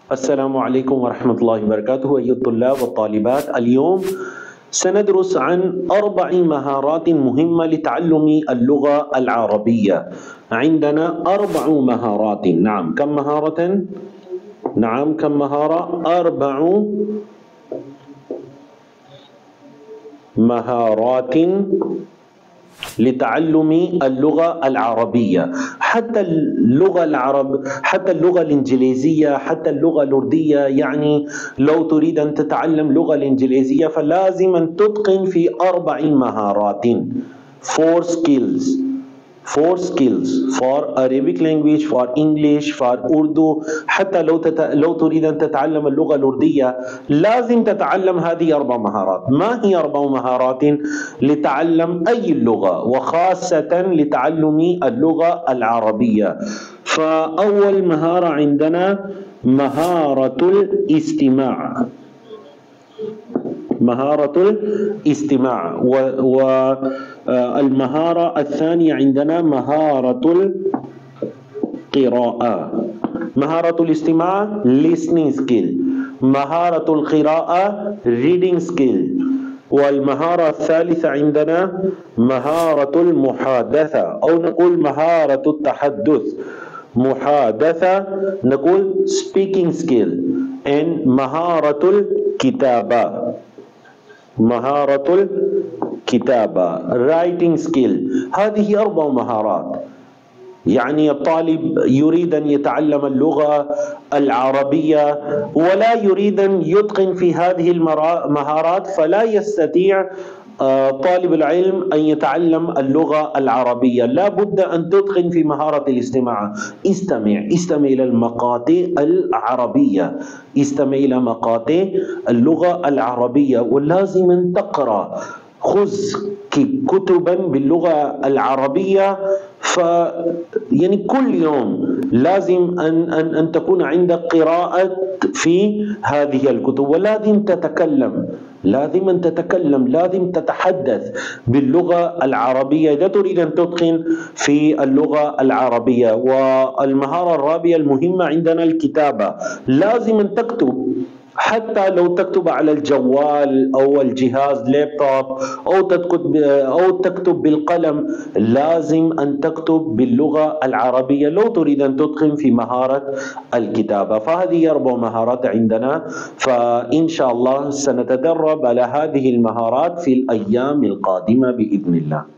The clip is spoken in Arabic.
السلام عليكم ورحمة الله وبركاته أيها الطلاب والطالبات. اليوم سندرس عن 4 مهارات مهمة لتعلم اللغة العربية. عندنا 4 مهارات. نعم، كم مهارة؟ نعم، كم مهارة؟ 4 مهارات لتعلم اللغة العربية. حتى اللغة الإنجليزية، حتى اللغة الأردية. يعني لو تريد أن تتعلم اللغة الإنجليزية فلازم أن تتقن في 4 مهارات. 4 skills for Arabic language, for English, for Urdu. حتى لو تريد أن تتعلم اللغة الأردية لازم تتعلم هذه 4 مهارات. ما هي 4 مهارات لتعلم أي اللغة وخاصة لتعلم اللغة العربية؟ فأول مهارة عندنا مهارة الاستماع. والمهارة الثانية عندنا مهارة القراءة. مهارة الاستماع listening skill، مهارة القراءة reading skill، والمهارة الثالثة عندنا مهارة المحادثة أو نقول مهارة التحدث. محادثة نقول speaking skill. and مهارة الكتابة writing skill. هذه 4 مهارات. يعني الطالب يريد أن يتعلم اللغة العربية ولا يريد أن يتقن في هذه المهارات فلا يستطيع طالب العلم أن يتعلم اللغة العربية. لا بد أن تتقن في مهارة الاستماع. استمع إلى المقاطع العربية، استمع إلى مقاطع اللغة العربية، ولازم أن تقرأ. خذ كتبا باللغة العربية، يعني كل يوم لازم أن تكون عندك قراءة في هذه الكتب. ولازم تتكلم، لازم تتحدث باللغة العربية إذا تريد أن تتقن في اللغة العربية. والمهارة الرابعة المهمة عندنا الكتابة. لازم أن تكتب، حتى لو تكتب على الجوال أو الجهاز لابتوب أو تكتب بالقلم، لازم أن تكتب باللغة العربية لو تريد أن تتقن في مهارة الكتابة. فهذه 4 مهارات عندنا، فإن شاء الله سنتدرب على هذه المهارات في الأيام القادمة بإذن الله.